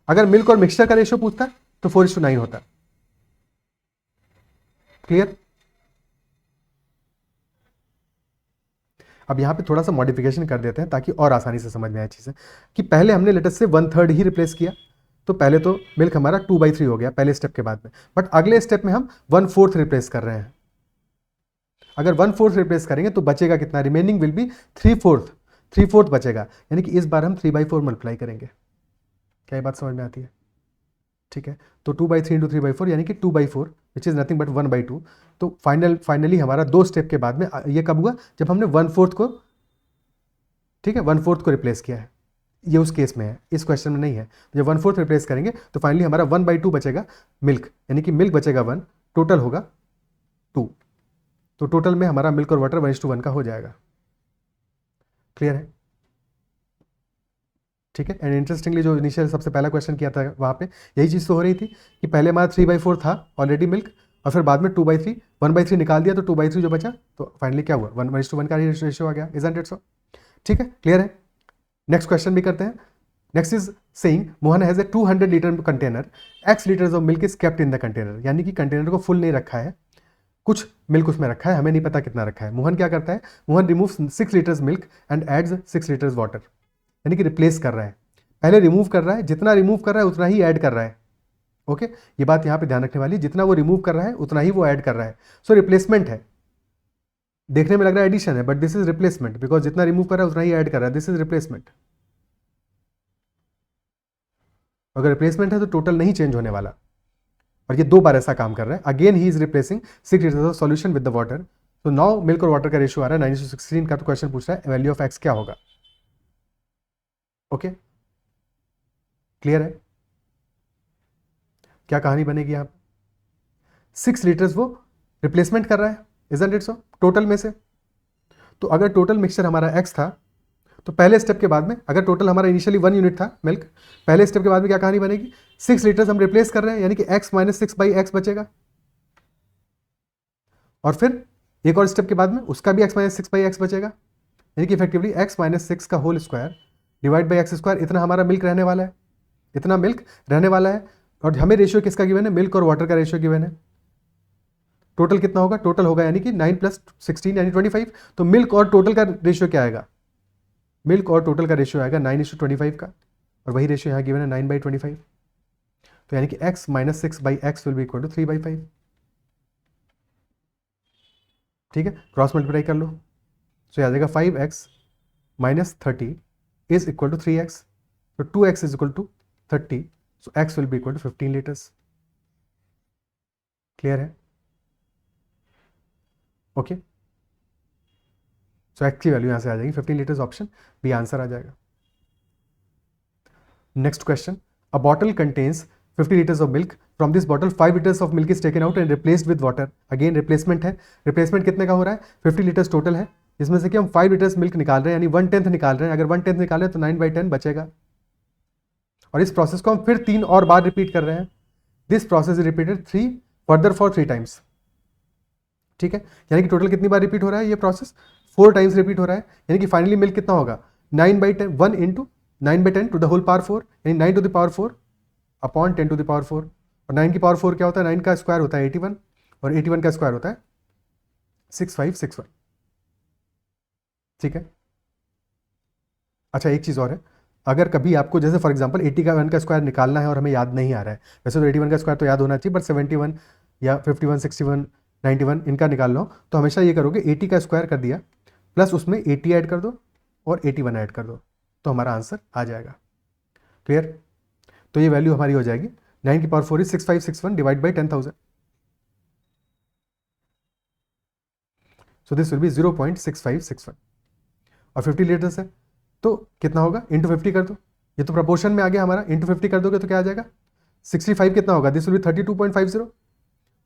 अगर मिल्क और मिक्सचर का रेशियो पूछता तो 4:9 होता। क्लियर? अब यहां पे थोड़ा सा मॉडिफिकेशन कर देते हैं ताकि और आसानी से समझ में आए चीजें, कि पहले हमने लेटेस्ट से 1/3 ही रिप्लेस किया, तो पहले तो मिल्क हमारा 2/3 हो गया पहले स्टेप के बाद में, बट अगले स्टेप में हम 1/4 रिप्लेस कर रहे हैं। अगर 1/4 रिप्लेस करेंगे तो बचेगा कितना? रिमेनिंग विल बी 3/4 बचेगा, यानी कि इस बार हम 3/4 मल्टीप्लाई करेंगे। क्या ये बात समझ में आती है? ठीक है, तो 2/3 × 3/4 यानी कि 2/4 विच इज नथिंग बट 1/2। तो फाइनली हमारा 2 स्टेप के बाद में ये कब हुआ? जब हमने 1/4 को, ठीक है, 1/4 को रिप्लेस किया है। ये उस केस में है, इस क्वेश्चन में नहीं है। जब 1/4 रिप्लेस करेंगे तो फाइनली हमारा 1/2 बचेगा मिल्क, यानी कि मिल्क बचेगा 1, टोटल होगा 2। तो टोटल में हमारा मिल्क और वाटर 1:1 का हो जाएगा। क्लियर है? ठीक है, एंड इंटरेस्टिंगली जो इनिशियल सबसे पहला क्वेश्चन किया था वहाँ पे यही चीज़ तो हो रही थी कि पहले हमारा 3/4 था ऑलरेडी मिल्क, और फिर बाद में 2/3, 1/3 निकाल दिया तो 2/3 जो बचा, तो फाइनली क्या हुआ? 1:1 का रेशियो आ गया। Isn't it so? ठीक है, क्लियर है? नेक्स्ट क्वेश्चन भी करते हैं। Next is saying Mohan has a 200 litre container, x litres of milk is kept in the container, यानी कि कंटेनर को फुल नहीं रखा है, कुछ मिल्क उसमें रखा है, हमें नहीं पता कितना रखा है। मोहन क्या करता है? Mohan removes 6 litres milk and adds 6 litres water, यानी कि रिप्लेस कर रहा है। पहले रिमूव कर रहा है, जितना रिमूव कर रहा है उतना ही ऐड कर रहा है। ओके, ये बात यहाँ पे ध्यान रखने वाली, जितना वो रिमूव कर रहा है उतना ही वो ऐड कर रहा है। सो रिप्लेसमेंट है, देखने में लग रहा है एडिशन है but this is replacement, because जितना रिमूव कर रहा है उतना ही ऐड कर रहा है, दिस इज रिप्लेसमेंट। अगर रिप्लेसमेंट है तो टोटल नहीं चेंज होने वाला, और ये 2 बार ऐसा काम कर रहा है। Again he is replacing 6 litres of solution with the water. तो नाउ मिल्क और वाटर का रेशियो आ रहा है 9:16 का। तो क्वेश्चन पूछ रहा है वैल्यू ऑफ एक्स क्या होगा? ओके, क्लियर है? क्या कहानी बनेगी? आप 6 लीटर्स वो रिप्लेसमेंट कर रहा है, इजंट इट सो, टोटल में से। तो अगर टोटल मिक्सचर हमारा x था तो पहले स्टेप के बाद में, अगर टोटल हमारा इनिशियली 1 यूनिट था मिल्क, पहले स्टेप के बाद में क्या कहानी बनेगी, 6 लीटर्स हम रिप्लेस कर रहे हैं, यानी कि x माइनस 6/x बचेगा। और फिर एक और स्टेप के बाद में उसका भी x माइनस 6/x बचेगा, यानी कि इफेक्टिवली x माइनस 6 का whole square divide by x square, इतना हमारा मिल्क रहने वाला है, इतना मिल्क रहने वाला है। और हमें रेशियो किसका गिवन है, मिल्क और वाटर का रेशियो गिवन है। टोटल कितना होगा, टोटल होगा यानी कि 9 + 16 यानी 25। तो मिल्क और टोटल का रेशियो क्या आएगा, मिल्क और टोटल का रेशियो आएगा 9:25 का, और वही रेशियो यहाँ गिवन है 9/25। तो यानी कि x minus 6/x will be equal to 3/5। ठीक है, क्रॉस मल्टीप्लाई कर लो, तो आ जाएगा 5x minus 30 is equal to 3x। तो 2x is equal to 30, so x will be equal to 15 litres. Clear है? ओके, सो x की वैल्यू यहां से आ जाएगी 15 लीटर्स, ऑप्शन बी आंसर आ जाएगा। Next question, a bottle contains 50 liters of milk. From this bottle 5 liters of milk is taken out and replaced with water. Again replacement है, रिप्लेसमेंट कितने का हो रहा है, 50 लीटर्स टोटल है, इसमें से कि हम 5 लीटर्स मिल्क निकाल रहे हैं, यानी 1/10 निकाल रहे हैं। अगर 1/10 निकालें तो 9/10 बचेगा। और इस प्रोसेस को हम फिर 3 और बार रिपीट कर रहे हैं। This process is repeated 3 further for 3 times. ठीक है, यानी कि टोटल कितनी बार रिपीट हो रहा है ये प्रोसेस, 4 टाइम्स रिपीट हो रहा है। यानी कि फाइनली मिल्क कितना होगा, 9/10, 1 into 9/10 to the whole power 4, यानी 9 to the power 4 upon 10 to the power 4। और 9 की पावर 4 क्या होता है, 9 का स्क्वायर होता है 81, और 81 का स्क्वायर होता है 6561। ठीक है, अच्छा एक चीज़ और है, अगर कभी आपको जैसे फॉर एग्जांपल 81 का स्क्वायर निकालना है और हमें याद नहीं आ रहा है, वैसे तो 81 का स्क्वायर तो याद होना चाहिए, बट 71 या 51, 61, 91 इनका निकालना हो तो हमेशा ये करोगे 80 का स्क्वायर कर दिया प्लस उसमें 80 ऐड कर दो और 81 ऐड कर दो, तो हमारा आंसर आ जाएगा। क्लियर? तो ये वैल्यू हमारी हो जाएगी 9 की power 4 is 6561 divide by 10,000, so this will be 0.6561। और 50 लीटर्स है तो कितना होगा, इंटू 50 कर दो, ये तो प्रपोर्शन में आ गया हमारा, इंटू 50 कर दोगे तो क्या आ जाएगा, 65 कितना होगा, दिस विल बी 32.50,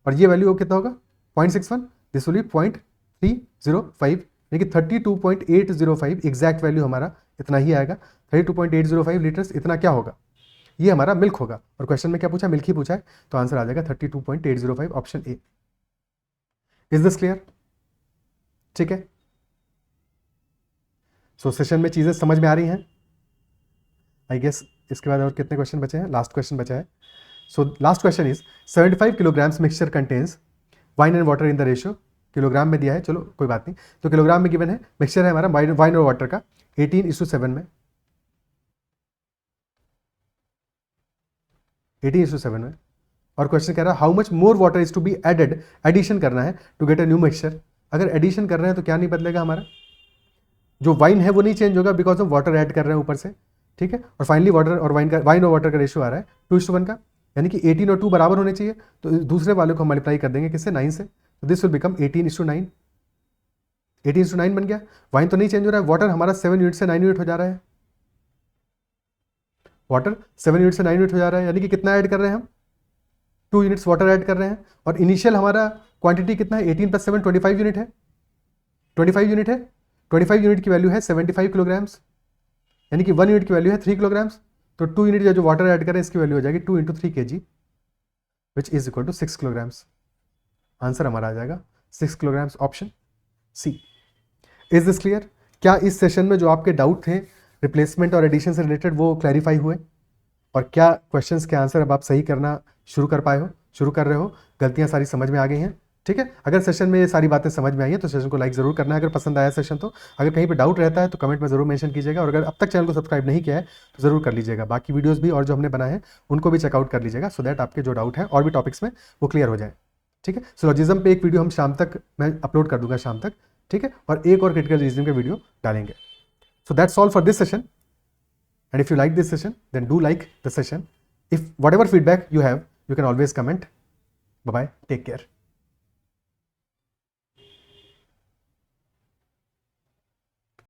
और ये वैल्यू कितना होगा 0.61, दिस विल बी 0.305, यानी कि 32.805 एग्जैक्ट वैल्यू हमारा इतना ही आएगा। 32.805 लीटर्स, इतना क्या होगा, ये हमारा मिल्क होगा। और क्वेश्चन में क्या पूछा, मिल्क ही पूछा है, तो आंसर आ जाएगा 32.805, option A. Is this clear? ठीक है, सो सेशन में चीज़ें समझ में आ रही हैं आई गेस। इसके बाद और कितने क्वेश्चन बचे हैं, लास्ट क्वेश्चन बचा है। So last question is 75 kilograms mixture contains wine and water in the ratio, kilogram में दिया है, चलो कोई बात नहीं, तो किलोग्राम में गिवन है, मिक्सचर है हमारा वाइन और वाटर का 18:7 में, 18:7 में। और क्वेश्चन कह रहा है how much more water is to be added, addition करना है to get a new mixture. अगर एडिशन कर रहे हैं तो क्या नहीं बदलेगा हमारा, जो वाइन है वो नहीं चेंज होगा बिकॉज हम वाटर ऐड कर रहे हैं ऊपर से। ठीक है, और फाइनली वाटर और वाइन और वाटर का रेशियो आ रहा है 2:1 का, यानी कि 18 और 2 बराबर होने चाहिए, तो दूसरे वाले को हम मल्टीप्लाई कर देंगे किससे, 9 से, तो दिस विल बिकम 18:9, 18:9 बन गया। वाइन तो नहीं चेंज हो रहा है, वाटर हमारा 7 यूनिट से 9 यूनिट हो जा रहा है, वाटर 7 यूनिट से 9 यूनिट हो जा रहा है, यानी कि कितना ऐड कर रहे हैं हम, 2 यूनिट्स वाटर ऐड कर रहे हैं। और इनिशियल हमारा क्वांटिटी कितना है, 18 + 7 25 यूनिट है, 25 यूनिट है, 25 यूनिट की वैल्यू है 75 किलोग्राम्स, यानी कि 1 यूनिट की वैल्यू है 3 किलोग्राम्स, तो 2 यूनिट जो वाटर ऐड करें इसकी वैल्यू हो जाएगी 2 × 3 kg which is equal to 6 kilograms. Answer हमारा आ जाएगा 6 kilograms, option C. Is this clear? क्या इस सेशन में जो आपके डाउट थे रिप्लेसमेंट और एडिशन से रिलेटेड वो क्लैरिफाई हुए, और क्या क्वेश्चंस के आंसर अब आप सही करना शुरू कर पाए हो, शुरू कर रहे हो, गलतियां सारी समझ में आ गई हैं? ठीक है, अगर सेशन में ये सारी बातें समझ में आई है तो सेशन को लाइक जरूर करना है अगर पसंद आया सेशन तो। अगर कहीं पे डाउट रहता है तो कमेंट में जरूर मेंशन कीजिएगा, और अगर अब तक चैनल को सब्सक्राइब नहीं किया है तो जरूर कर लीजिएगा। बाकी वीडियोस भी और जो हमने बनाए हैं उनको भी चेकआउट कर लीजिएगा, सो दैट आपके जो डाउट है और भी टॉपिक्स में वो क्लियर हो जाए। ठीक है, सिलोजिज्म पे एक वीडियो हम शाम तक मैं अपलोड कर दूंगा शाम तक, ठीक है, और एक और क्रिटिकल रीजनिंग का वीडियो डालेंगे। So that's all for this session, and if you like this session then do like the session. If whatever feedback you have, you can always comment. Bye bye. Take care.